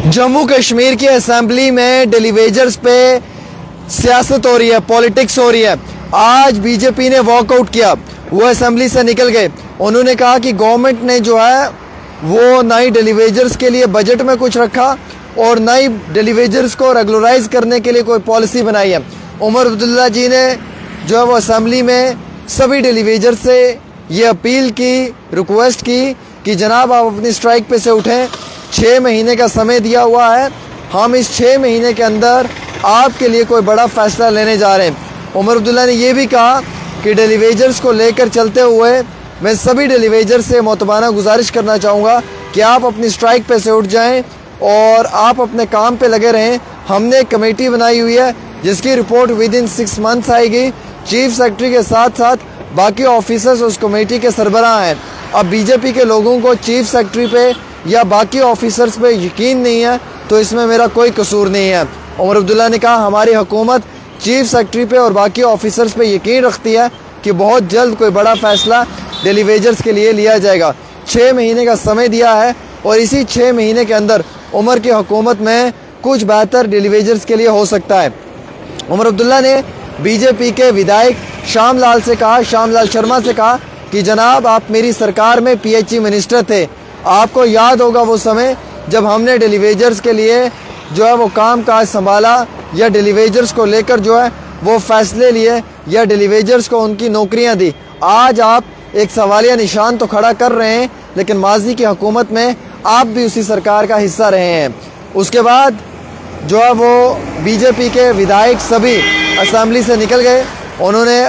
जम्मू कश्मीर की असेंबली में डेलीवेजर्स पे सियासत हो रही है, पॉलिटिक्स हो रही है। आज बीजेपी ने वॉकआउट किया, वो असेंबली से निकल गए। उन्होंने कहा कि गवर्नमेंट ने जो है वो ना ही डेलीवेजर्स के लिए बजट में कुछ रखा और ना ही डेलीवेजर्स को रेगुलराइज करने के लिए कोई पॉलिसी बनाई है। उमर अब्दुल्ला जी ने जो है वो असेंबली में सभी डेलीवेजर्स से ये अपील की, रिक्वेस्ट की कि जनाब आप अपनी स्ट्राइक पे से उठें। 6 महीने का समय दिया हुआ है, हम इस 6 महीने के अंदर आपके लिए कोई बड़ा फैसला लेने जा रहे हैं। उमर अब्दुल्ला ने यह भी कहा कि डेलीवेजर्स को लेकर चलते हुए मैं सभी डेलीवेजर्स से मोतबाना गुजारिश करना चाहूँगा कि आप अपनी स्ट्राइक पे से उठ जाएं और आप अपने काम पे लगे रहें। हमने एक कमेटी बनाई हुई है जिसकी रिपोर्ट विद इन 6 मंथ्स आएगी। चीफ सेक्रेटरी के साथ साथ बाकी ऑफिसर्स उस कमेटी के सरबराह हैं। अब बीजेपी के लोगों को चीफ सेक्रेटरी पे या बाकी ऑफिसर्स पे यकीन नहीं है तो इसमें मेरा कोई कसूर नहीं है। उमर अब्दुल्ला ने कहा हमारी हुकूमत चीफ सेक्रेटरी पे और बाकी ऑफिसर्स पे यकीन रखती है कि बहुत जल्द कोई बड़ा फैसला डेलीवेजर्स के लिए लिया जाएगा। 6 महीने का समय दिया है और इसी 6 महीने के अंदर उमर की हुकूमत में कुछ बेहतर डेलीवेजर्स के लिए हो सकता है। उमर अब्दुल्ला ने बीजेपी के विधायक श्यामलाल शर्मा से कहा कि जनाब आप मेरी सरकार में पीएचई मिनिस्टर थे, आपको याद होगा वो समय जब हमने डेलीवेजर्स के लिए जो है वो काम काज संभाला या डेलीवेजर्स को लेकर जो है वो फैसले लिए या डेलीवेजर्स को उनकी नौकरियां दी। आज आप एक सवालिया निशान तो खड़ा कर रहे हैं, लेकिन माजी की हुकूमत में आप भी उसी सरकार का हिस्सा रहे हैं। उसके बाद जो है वो बीजेपी के विधायक सभी असेंबली से निकल गए। उन्होंने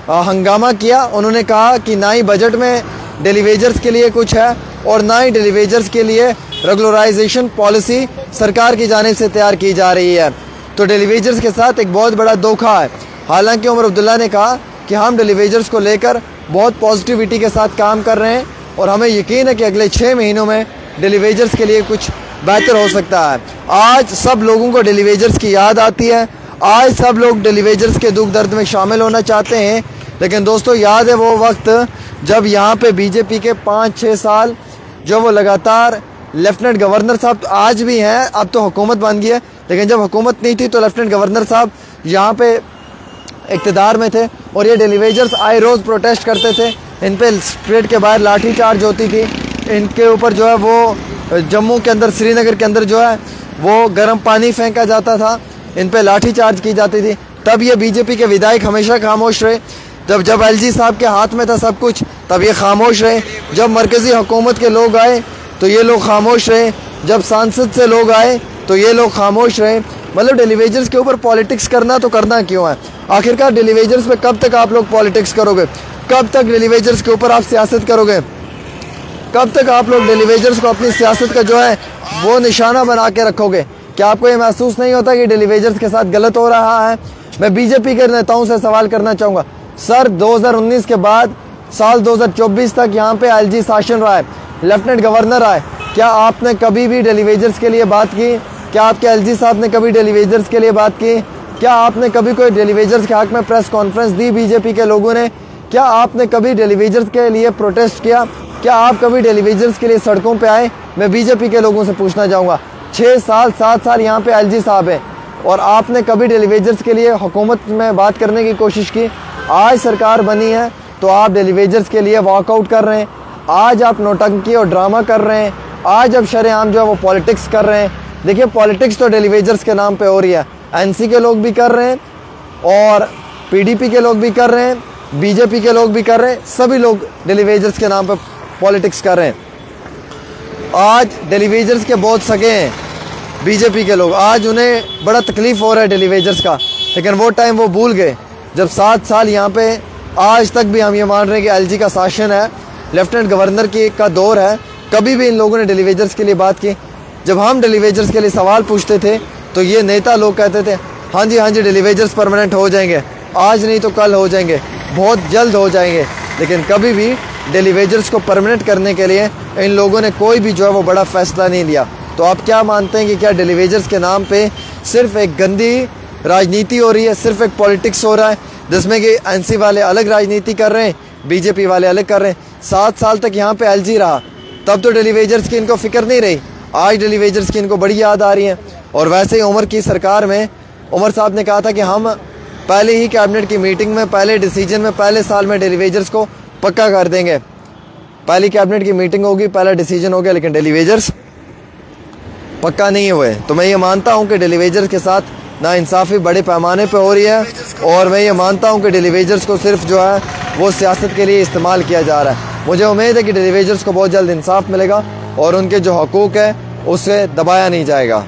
हंगामा किया, उन्होंने कहा कि ना ही बजट में डेलीवेजर्स के लिए कुछ है और ना ही डेलीवेजर्स के लिए रेगुलराइजेशन पॉलिसी सरकार की जानिब से तैयार की जा रही है। तो डेलीवेजर्स के साथ एक बहुत बड़ा धोखा है। हालांकि उमर अब्दुल्ला ने कहा कि हम डेलीवेजर्स को लेकर बहुत पॉजिटिविटी के साथ काम कर रहे हैं और हमें यकीन है कि अगले 6 महीनों में डेलीवेजर्स के लिए कुछ बेहतर हो सकता है। आज सब लोगों को डेलीवेजर्स की याद आती है, आज सब लोग डेलीवेजर्स के दुख दर्द में शामिल होना चाहते हैं। लेकिन दोस्तों याद है वो वक्त जब यहाँ पे बीजेपी के 5-6 साल जो वो लगातार लेफ्टिनेंट गवर्नर साहब तो आज भी हैं, अब तो हुकूमत बन गई है, लेकिन जब हुकूमत नहीं थी तो लेफ्टिनेंट गवर्नर साहब यहाँ पे इक़्तिदार में थे और ये डेलीवेजर्स आए रोज़ प्रोटेस्ट करते थे। इन पे स्ट्रेट के बाहर लाठी चार्ज होती थी, इनके ऊपर जो है वो जम्मू के अंदर श्रीनगर के अंदर जो है वो गर्म पानी फेंका जाता था, इन पे लाठी चार्ज की जाती थी। तब ये बीजेपी के विधायक हमेशा खामोश रहे। जब एलजी साहब के हाथ में था सब कुछ तब ये खामोश रहे। जब मरकज़ी हुकूमत के लोग आए तो ये लोग खामोश रहे। जब सांसद से लोग आए तो ये लोग खामोश रहे। मतलब डेलीवेजर्स के ऊपर पॉलिटिक्स करना तो करना क्यों है? आखिरकार डेलीवेजर्स पे कब तक आप लोग पॉलिटिक्स करोगे? कब तक डेलीवेजर्स के ऊपर आप सियासत करोगे? कब तक आप लोग डेलीवेजर्स को अपनी सियासत का जो है वो निशाना बना के रखोगे? क्या आपको ये महसूस नहीं होता कि डेलीवेजर्स के साथ गलत हो रहा है? मैं बीजेपी के नेताओं से सवाल करना चाहूँगा, सर 2019 के बाद साल 2024 तक यहाँ पे एलजी शासन रहा है, लेफ्टिनेंट गवर्नर आए, क्या आपने कभी भी डेलीवेजर्स के लिए बात की? क्या आपके एलजी साहब ने कभी डेलीवेजर्स के लिए बात की? क्या आपने कभी कोई डेलीवेजर्स के हक में प्रेस कॉन्फ्रेंस दी बीजेपी के लोगों ने? क्या आपने कभी डेलीवेजर्स के लिए प्रोटेस्ट किया? क्या आप कभी डेलीवेजर्स के लिए सड़कों पे आए? मैं बीजेपी के लोगों से पूछना चाहूँगा। 6 साल 7 साल यहाँ पे एलजी साहब हैं और आपने कभी डेलीवेजर्स के लिए हुकूमत में बात करने की कोशिश की? आज सरकार बनी है तो आप डेलीवेजर्स के लिए वॉकआउट कर रहे हैं, आज आप नौटंकी और ड्रामा कर रहे हैं, आज अब शरेआम जो है वो पॉलिटिक्स कर रहे हैं। देखिए पॉलिटिक्स तो डेलीवेजर्स के नाम पे हो रही है, एनसी के लोग भी कर रहे हैं और पीडीपी के लोग भी कर रहे हैं, बीजेपी के लोग भी कर रहे हैं, सभी लोग डेलीवेजर्स के नाम पे पॉलिटिक्स कर रहे हैं। आज डेलीवेजर्स के बहुत सगे हैं बीजेपी के लोग, आज उन्हें बड़ा तकलीफ हो रहा है डेलीवेजर्स का, लेकिन वो टाइम वो भूल गए जब 7 साल यहाँ पे आज तक भी हम ये मान रहे हैं कि एलजी का शासन है, लेफ्टिनेंट गवर्नर का दौर है। कभी भी इन लोगों ने डेलीवेजर्स के लिए बात की? जब हम डेलीवेजर्स के लिए सवाल पूछते थे तो ये नेता लोग कहते थे हाँ जी डेलीवेजर्स परमानेंट हो जाएंगे, आज नहीं तो कल हो जाएंगे, बहुत जल्द हो जाएंगे। लेकिन कभी भी डेलीवेजर्स को परमानेंट करने के लिए इन लोगों ने कोई भी जो है वो बड़ा फैसला नहीं लिया। तो आप क्या मानते हैं कि क्या डेलीवेजर्स के नाम पे सिर्फ एक गंदी राजनीति हो रही है, सिर्फ एक पॉलिटिक्स हो रहा है जिसमें कि एनसी वाले अलग राजनीति कर रहे हैं, बीजेपी वाले अलग कर रहे हैं? 7 साल तक यहाँ पे एलजी रहा, तब तो डेलीवेजर्स की इनको फिक्र नहीं रही। आज डेली वेजर्स की इनको बड़ी याद आ रही है। और वैसे ही उमर की सरकार में उमर साहब ने कहा था कि हम पहले ही कैबिनेट की मीटिंग में, पहले डिसीजन में, पहले साल में डेली वेजर्स को पक्का कर देंगे। पहली कैबिनेट की मीटिंग होगी, पहला डिसीजन हो गया, लेकिन डेली वेजर्स पक्का नहीं हुए। तो मैं ये मानता हूँ कि डेली वेजर्स के साथ नाइंसाफ़ी बड़े पैमाने पे हो रही है, और मैं ये मानता हूँ कि डेली वेजर्स को सिर्फ जो है वो सियासत के लिए इस्तेमाल किया जा रहा है। मुझे उम्मीद है कि डेली वेजर्स को बहुत जल्द इंसाफ मिलेगा और उनके जो हकूक़ है उसे दबाया नहीं जाएगा।